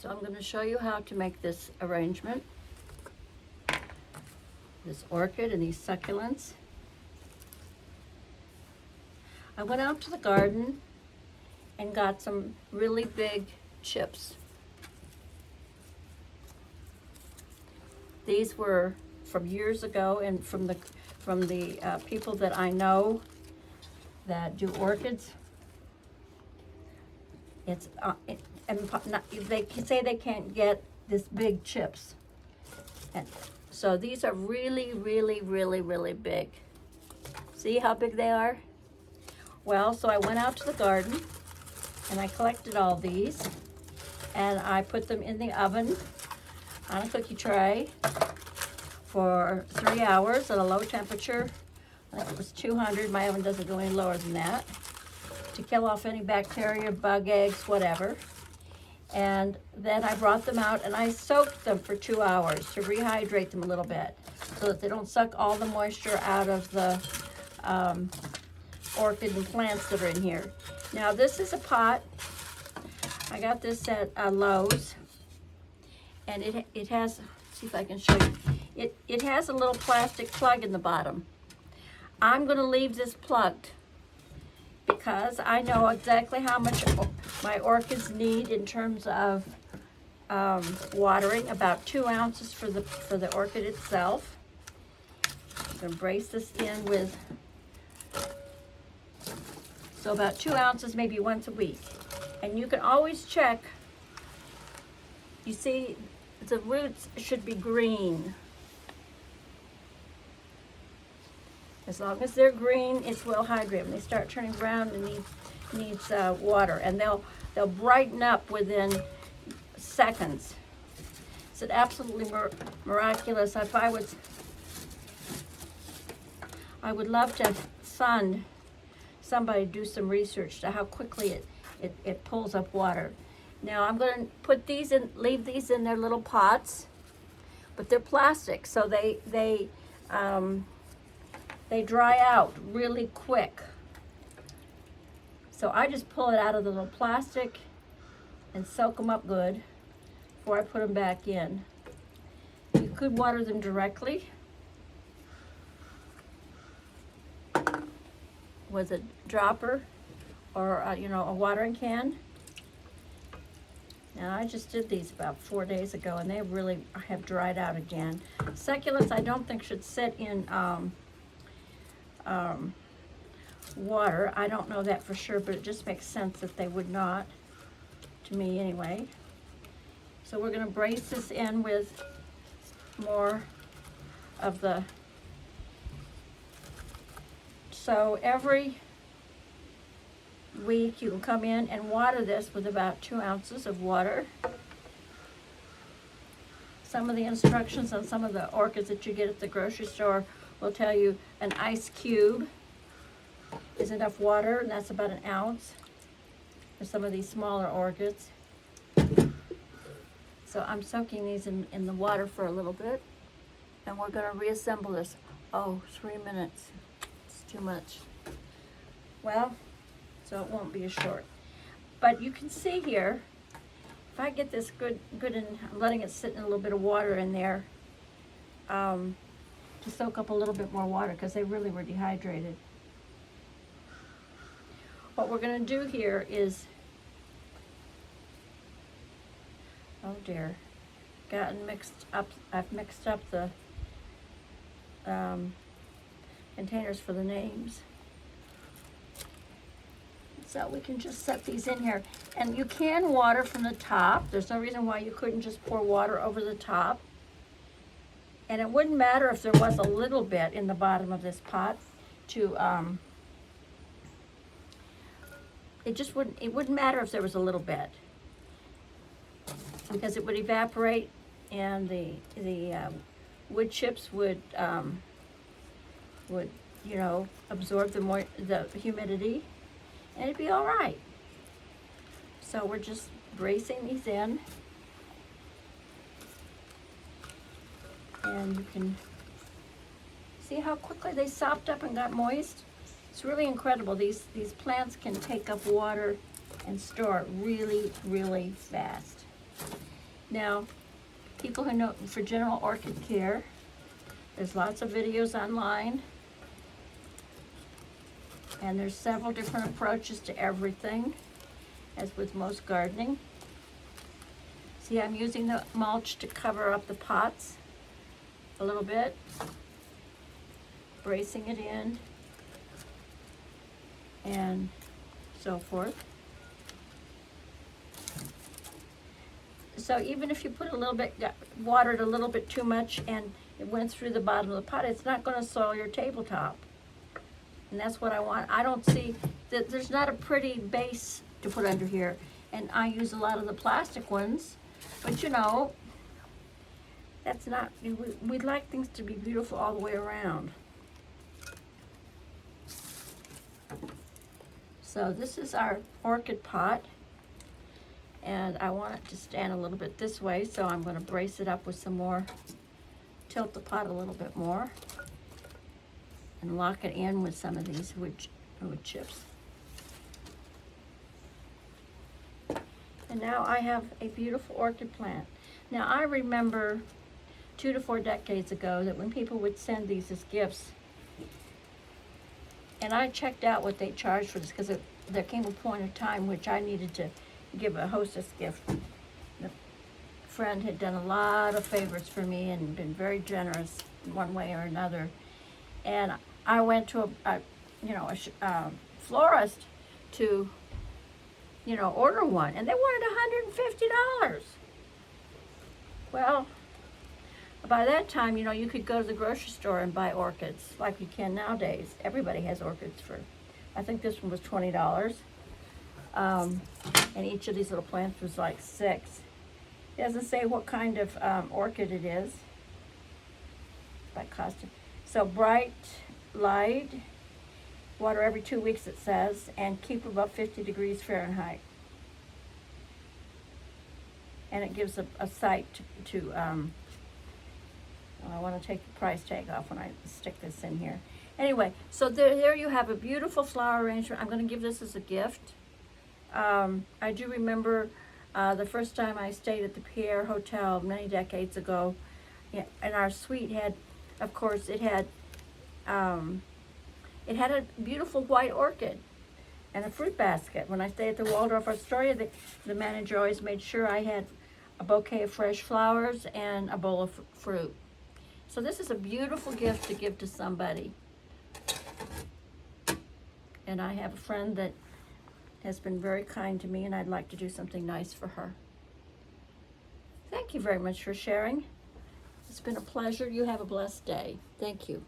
So I'm going to show you how to make this arrangement. This orchid and these succulents. I went out to the garden and got some really big chips. These were from years ago and from the people that I know that do orchids. It's they say they can't get this big chips, and so these are really, really, really, really big. See how big they are? Well, so I went out to the garden and I collected all these and I put them in the oven on a cookie tray for 3 hours at a low temperature. I think it was 200. My oven doesn't go any lower than that, to kill off any bacteria, bug eggs, whatever. And then I brought them out and I soaked them for 2 hours to rehydrate them a little bit so that they don't suck all the moisture out of the orchid and plants that are in here. Now this is a pot. I got this at Lowe's, and it has, see if I can show you, it has a little plastic plug in the bottom. I'm going to leave this plugged because I know exactly how much my orchids need in terms of watering. About 2 ounces for the orchid itself. I'm going to brace this in with, so about 2 ounces maybe once a week. And you can always check, you see the roots should be green. As long as they're green, it's well hydrated. When they start turning brown, it needs water, and they'll brighten up within seconds. It's absolutely miraculous. If I would love to fund somebody to do some research to how quickly it pulls up water. Now I'm going to put these in, leave these in their little pots, but they're plastic, so they dry out really quick. So I just pull it out of the little plastic and soak them up good before I put them back in. You could water them directly with a dropper or a watering can. Now I just did these about 4 days ago and they really have dried out again. Succulents I don't think should sit in water. I don't know that for sure, but it just makes sense that they would not, to me anyway. So we're going to brace this in with more of the, so every week you can come in and water this with about 2 ounces of water. Some of the instructions on some of the orchids that you get at the grocery store will tell you an ice cube is enough water, and that's about 1 ounce for some of these smaller orchids. So I'm soaking these in the water for a little bit, and we're going to reassemble this. Oh, 3 minutes. It's too much. Well, so it won't be as short. But you can see here, if I get this good and I'm letting it sit in a little bit of water in there, to soak up a little bit more water because they really were dehydrated. What we're going to do here is, oh dear, gotten mixed up. I've mixed up the containers for the names. So we can just set these in here. And you can water from the top. There's no reason why you couldn't just pour water over the top. And it wouldn't matter if there was a little bit in the bottom of this pot to, it wouldn't matter if there was a little bit, because it would evaporate and the wood chips would absorb the humidity, and it'd be all right. So we're just bracing these in. And you can see how quickly they sopped up and got moist. It's really incredible. These plants can take up water and store it really, really fast. Now, people who know for general orchid care, there's lots of videos online, and there's several different approaches to everything, as with most gardening. See, I'm using the mulch to cover up the pots a little bit, bracing it in, and so forth. So even if you put a little bit, watered a little bit too much and it went through the bottom of the pot, it's not going to soil your tabletop. And that's what I want. I don't see that there's not a pretty base to put under here. And I use a lot of the plastic ones, but you know, that's not, we'd like things to be beautiful all the way around. So this is our orchid pot. And I want it to stand a little bit this way, so I'm going to brace it up with some more, tilt the pot a little bit more, and lock it in with some of these wood chips. And now I have a beautiful orchid plant. Now I remember 2 to 4 decades ago that when people would send these as gifts, and I checked out what they charged for this, because there came a point of time which I needed to give a hostess gift. The friend had done a lot of favors for me and been very generous in one way or another. And I went to a florist to, order one, and they wanted $150. Well, by that time, you could go to the grocery store and buy orchids like you can nowadays. Everybody has orchids for, I think this one was $20. And each of these little plants was like $6. It doesn't say what kind of orchid it is by costume. So bright light, water every 2 weeks it says, and keep above 50 degrees Fahrenheit. And it gives a site to I want to take the price tag off when I stick this in here. Anyway, so there you have a beautiful flower arrangement. I'm going to give this as a gift. I do remember the first time I stayed at the Pierre Hotel many decades ago, and our suite had, of course, it had a beautiful white orchid and a fruit basket. When I stayed at the Waldorf Astoria, the manager always made sure I had a bouquet of fresh flowers and a bowl of fruit. So this is a beautiful gift to give to somebody. And I have a friend that has been very kind to me, and I'd like to do something nice for her. Thank you very much for sharing. It's been a pleasure. You have a blessed day. Thank you.